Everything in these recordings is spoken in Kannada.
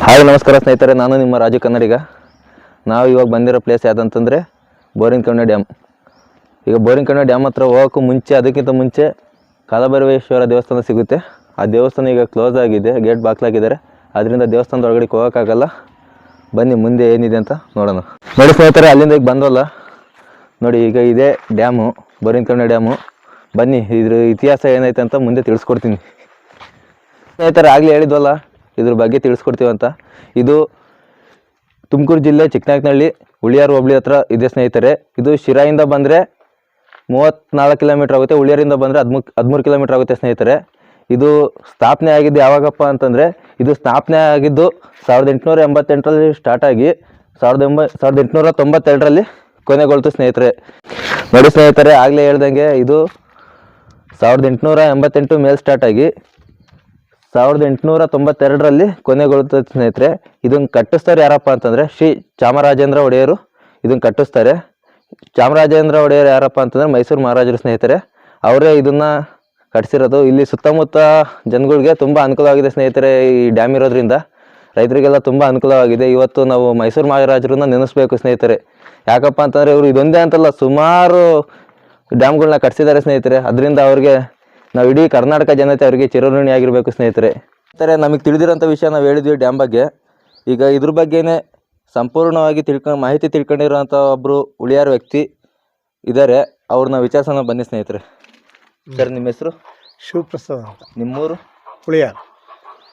ಹಾಯ್ ನಮಸ್ಕಾರ ಸ್ನೇಹಿತರೆ, ನಾನು ನಿಮ್ಮ ರಾಜು ಕನ್ನಡಿಗ. ನಾವು ಇವಾಗ ಬಂದಿರೋ ಪ್ಲೇಸ್ ಯಾವುದಂತಂದರೆ ಬೋರಿಂಗಕಣೆ ಡ್ಯಾಮ್. ಈಗ ಬೋರಿಂಗಕಣೆ ಡ್ಯಾಮ್ ಹತ್ರ ಹೋಗೋಕ್ಕೂ ಮುಂಚೆ, ಅದಕ್ಕಿಂತ ಮುಂಚೆ ಕಾಲಭೈರವೇಶ್ವರ ದೇವಸ್ಥಾನ ಸಿಗುತ್ತೆ. ಆ ದೇವಸ್ಥಾನ ಈಗ ಕ್ಲೋಸ್ ಆಗಿದೆ, ಗೇಟ್ ಬಾಕ್ಲಾಗಿದ್ದಾರೆ. ಅದರಿಂದ ದೇವಸ್ಥಾನದ ಒಳಗಡೆ ಹೋಗೋಕ್ಕಾಗಲ್ಲ. ಬನ್ನಿ ಮುಂದೆ ಏನಿದೆ ಅಂತ ನೋಡೋಣ. ನೋಡಿ ಸ್ನೇಹಿತರೆ, ಅಲ್ಲಿಂದ ಈಗ ಬಂದವಲ್ಲ ನೋಡಿ, ಈಗ ಇದೇ ಡ್ಯಾಮು, ಬೋರಿಂಗಕಣೆ ಡ್ಯಾಮು. ಬನ್ನಿ ಇದ್ರ ಇತಿಹಾಸ ಏನೈತೆ ಅಂತ ಮುಂದೆ ತಿಳಿಸ್ಕೊಡ್ತೀನಿ. ಸ್ನೇಹಿತರೆ, ಆಗಲೇ ಹೇಳಿದ್ವಲ್ಲ ಇದ್ರ ಬಗ್ಗೆ ತಿಳಿಸ್ಕೊಡ್ತೀವಂತ. ಇದು ತುಮಕೂರು ಜಿಲ್ಲೆ ಚಿಕ್ಕನಾಯಕನಹಳ್ಳಿ ಉಳಿಯಾರು ಹೋಬಳಿ ಹತ್ರ ಇದೆ ಸ್ನೇಹಿತರೆ. ಇದು ಶಿರಾಯಿಂದ ಬಂದರೆ 34 ಕಿಲೋಮೀಟ್ರ್ ಆಗುತ್ತೆ, ಉಳಿಯಾರಿಂದ ಬಂದರೆ 13 ಕಿಲೋಮೀಟ್ರ್ ಆಗುತ್ತೆ ಸ್ನೇಹಿತರೆ. ಇದು ಸ್ಥಾಪನೆ ಆಗಿದ್ದು ಯಾವಾಗಪ್ಪ ಅಂತಂದರೆ, ಇದು ಸ್ಥಾಪನೆ ಆಗಿದ್ದು 1888ರಲ್ಲಿ ಸ್ಟಾರ್ಟ್ ಆಗಿ 1892ರಲ್ಲಿ ಕೊನೆಗೊಳ್ತು ಸ್ನೇಹಿತರೆ. ನೋಡಿ ಸ್ನೇಹಿತರೆ, ಆಗಲೇ ಹೇಳ್ದಂಗೆ ಇದು 1888 ಮೇಲೆ ಸ್ಟಾರ್ಟ್ ಆಗಿ 1892ರಲ್ಲಿ ಕೊನೆಗೊಳ್ಳುತ್ತದೆ ಸ್ನೇಹಿತರೆ. ಇದನ್ನು ಕಟ್ಟಿಸ್ತಾರೆ ಯಾರಪ್ಪ ಅಂತಂದರೆ ಶ್ರೀ ಚಾಮರಾಜೇಂದ್ರ ಒಡೆಯರು ಇದನ್ನು ಕಟ್ಟಿಸ್ತಾರೆ. ಚಾಮರಾಜೇಂದ್ರ ಒಡೆಯರು ಯಾರಪ್ಪ ಅಂತಂದರೆ ಮೈಸೂರು ಮಹಾರಾಜರು ಸ್ನೇಹಿತರೆ. ಅವರೇ ಇದನ್ನು ಕಟ್ಟಿಸಿರೋದು. ಇಲ್ಲಿ ಸುತ್ತಮುತ್ತ ಜನಗಳಿಗೆ ತುಂಬ ಅನುಕೂಲವಾಗಿದೆ ಸ್ನೇಹಿತರೆ. ಈ ಡ್ಯಾಮ್ ಇರೋದ್ರಿಂದ ರೈತರಿಗೆಲ್ಲ ತುಂಬ ಅನುಕೂಲವಾಗಿದೆ. ಇವತ್ತು ನಾವು ಮೈಸೂರು ಮಹಾರಾಜರನ್ನ ನೆನೆಸ್ಬೇಕು ಸ್ನೇಹಿತರೆ. ಯಾಕಪ್ಪ ಅಂತಂದರೆ ಇವರು ಇದೊಂದೇ ಅಂತಲ್ಲ, ಸುಮಾರು ಡ್ಯಾಮ್ಗಳನ್ನ ಕಟ್ಟಿಸಿದ್ದಾರೆ ಸ್ನೇಹಿತರೆ. ಅದರಿಂದ ಅವ್ರಿಗೆ ನಾವು ಇಡೀ ಕರ್ನಾಟಕ ಜನತೆ ಅವರಿಗೆ ಚಿರಋಣಿ ಆಗಿರಬೇಕು ಸ್ನೇಹಿತರೆ. ನಮಗೆ ತಿಳಿದಿರೋಂಥ ವಿಷಯ ನಾವು ಹೇಳಿದ್ವಿ ಡ್ಯಾಮ್ ಬಗ್ಗೆ. ಈಗ ಇದ್ರ ಬಗ್ಗೆನೇ ಸಂಪೂರ್ಣವಾಗಿ ಮಾಹಿತಿ ತಿಳ್ಕೊಂಡಿರೋಂಥ ಒಬ್ಬರು ಉಳಿಯಾರ ವ್ಯಕ್ತಿ ಇದ್ದಾರೆ. ಅವ್ರನ್ನ ವಿಚಾರಿಸೋಣ ಬನ್ನಿ ಸ್ನೇಹಿತರೆ. ಸರ್, ನಿಮ್ಮ ಹೆಸರು? ಶಿವಪ್ರಸಾದ್ ಅಂತ. ನಿಮ್ಮೂರು? ಉಳಿಯಾರ್.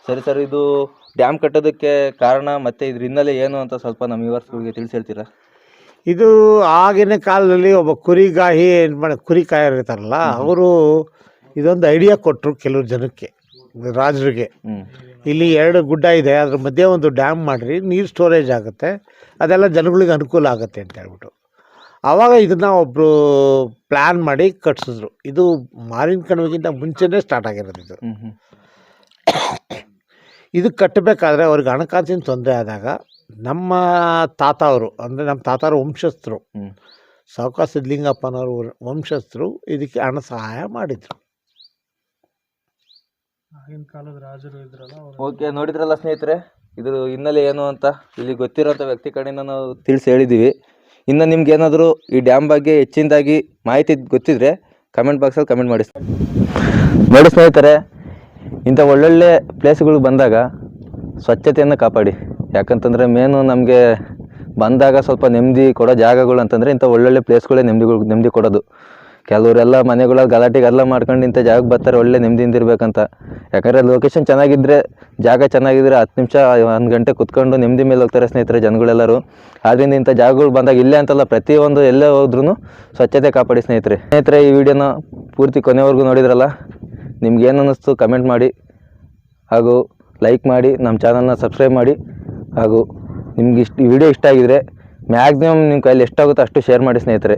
ಸರಿ ಸರ್, ಇದು ಡ್ಯಾಮ್ ಕಟ್ಟೋದಕ್ಕೆ ಕಾರಣ ಮತ್ತು ಇದ್ರ ಹಿನ್ನೆಲೆ ಏನು ಅಂತ ಸ್ವಲ್ಪ ನಮ್ಮ ವ್ಯೂವರ್ಸ್ಗಳಿಗೆ ತಿಳಿಸಿ ಹೇಳ್ತೀರಾ? ಇದು ಆಗಿನ ಕಾಲದಲ್ಲಿ ಒಬ್ಬ ಕುರಿಗಾಹಿ ಕುರಿ ಕಾಯರು ಇರ್ತಾರಲ್ಲ, ಅವರು ಇದೊಂದು ಐಡಿಯಾ ಕೊಟ್ಟರು ಕೆಲವು ಜನಕ್ಕೆ, ರಾಜರಿಗೆ. ಇಲ್ಲಿ 2 ಗುಡ್ಡ ಇದೆ, ಅದ್ರ ಮಧ್ಯೆ ಒಂದು ಡ್ಯಾಮ್ ಮಾಡಿರಿ, ನೀರು ಸ್ಟೋರೇಜ್ ಆಗುತ್ತೆ, ಅದೆಲ್ಲ ಜನಗಳಿಗೆ ಅನುಕೂಲ ಆಗುತ್ತೆ ಅಂತ ಹೇಳ್ಬಿಟ್ಟು ಆವಾಗ ಇದನ್ನು ಒಬ್ಬರು ಪ್ಲ್ಯಾನ್ ಮಾಡಿ ಕಟ್ಸಿದ್ರು. ಇದು ಮಾರಿನ ಕಣಿವೆಗಿಂತ ಮುಂಚೆನೇ ಸ್ಟಾರ್ಟ್ ಆಗಿರೋದು ಇದು. ಇದು ಕಟ್ಟಬೇಕಾದ್ರೆ ಅವ್ರಿಗೆ ಹಣಕಾಸಿನ ತೊಂದರೆ ಆದಾಗ ನಮ್ಮ ತಾತ ಅವರು, ಅಂದರೆ ನಮ್ಮ ತಾತಾರು ವಂಶಸ್ಥರು, ಸಾವುಕಾರ ಸಿದ್ಧಲಿಂಗಪ್ಪನವರು ವಂಶಸ್ಥರು ಇದಕ್ಕೆ ಹಣ ಸಹಾಯ ಮಾಡಿದರು. ಆಗಿನ ಕಾಲದ ರಾಜರು ಇದ್ರಲ್ಲ. ಓಕೆ, ನೋಡಿದ್ರಲ್ಲ ಸ್ನೇಹಿತರೆ, ಇದ್ರ ಹಿನ್ನೆಲೆ ಏನು ಅಂತ ಇಲ್ಲಿ ಗೊತ್ತಿರೋಂಥ ವ್ಯಕ್ತಿ ಕಡೆಯಿಂದ ನಾವು ತಿಳಿಸಿ ಹೇಳಿದ್ದೀವಿ. ಇನ್ನು ನಿಮ್ಗೆ ಏನಾದರೂ ಈ ಡ್ಯಾಮ್ ಬಗ್ಗೆ ಹೆಚ್ಚಿನದಾಗಿ ಮಾಹಿತಿ ಗೊತ್ತಿದ್ರೆ ಕಮೆಂಟ್ ಬಾಕ್ಸಲ್ಲಿ ಕಮೆಂಟ್ ಮಾಡಿ. ನೋಡಿ ಸ್ನೇಹಿತರೆ, ಇಂಥ ಒಳ್ಳೊಳ್ಳೆ ಪ್ಲೇಸ್ಗಳಿಗೆ ಬಂದಾಗ ಸ್ವಚ್ಛತೆಯನ್ನು ಕಾಪಾಡಿ. ಯಾಕಂತಂದರೆ ಮೇನು ನಮಗೆ ಬಂದಾಗ ಸ್ವಲ್ಪ ನೆಮ್ಮದಿ ಕೊಡೋ ಜಾಗಗಳು ಅಂತಂದರೆ ಇಂಥ ಒಳ್ಳೊಳ್ಳೆ ಪ್ಲೇಸ್ಗಳೇ ನೆಮ್ಮದಿ ಕೊಡೋದು. ಕೆಲವರೆಲ್ಲ ಮನೆಗಳಲ್ಲಿ ಗಲಾಟೆಗೆಲ್ಲ ಮಾಡ್ಕೊಂಡು ಇಂಥ ಜಾಗಕ್ಕೆ ಬರ್ತಾರೆ ಒಳ್ಳೆ ನೆಮ್ಮದಿಯಿಂದ ಇರಬೇಕಂತ. ಯಾಕಂದರೆ ಲೊಕೇಶನ್ ಚೆನ್ನಾಗಿದ್ದರೆ, ಜಾಗ ಚೆನ್ನಾಗಿದ್ದರೆ 10 ನಿಮಿಷ 1 ಗಂಟೆ ಕುತ್ಕೊಂಡು ನೆಮ್ಮದಿ ಮೇಲೆ ಹೋಗ್ತಾರೆ ಸ್ನೇಹಿತರೆ ಜನಗಳೆಲ್ಲರೂ. ಆದ್ದರಿಂದ ಇಂಥ ಜಾಗಗಳು ಬಂದಾಗ ಇಲ್ಲೇ ಅಂತಲ್ಲ, ಪ್ರತಿಯೊಂದು ಎಲ್ಲೇ ಹೋದ್ರೂ ಸ್ವಚ್ಛತೆ ಕಾಪಾಡಿ ಸ್ನೇಹಿತರೆ. ಈ ವಿಡಿಯೋನ ಪೂರ್ತಿ ಕೊನೆವರೆಗೂ ನೋಡಿದ್ರಲ್ಲ, ನಿಮ್ಗೇನು ಅನ್ನಿಸ್ತು ಕಮೆಂಟ್ ಮಾಡಿ, ಹಾಗೂ ಲೈಕ್ ಮಾಡಿ, ನಮ್ಮ ಚಾನಲ್ನ ಸಬ್ಸ್ಕ್ರೈಬ್ ಮಾಡಿ, ಹಾಗೂ ನಿಮ್ಗೆ ಈ ವಿಡಿಯೋ ಇಷ್ಟ ಆಗಿದರೆ ಮ್ಯಾಕ್ಸಿಮಮ್ ನಿಮ್ಮ ಕೈಯಲ್ಲಿ ಎಷ್ಟಾಗುತ್ತೋ ಅಷ್ಟು ಶೇರ್ ಮಾಡಿ ಸ್ನೇಹಿತರೆ.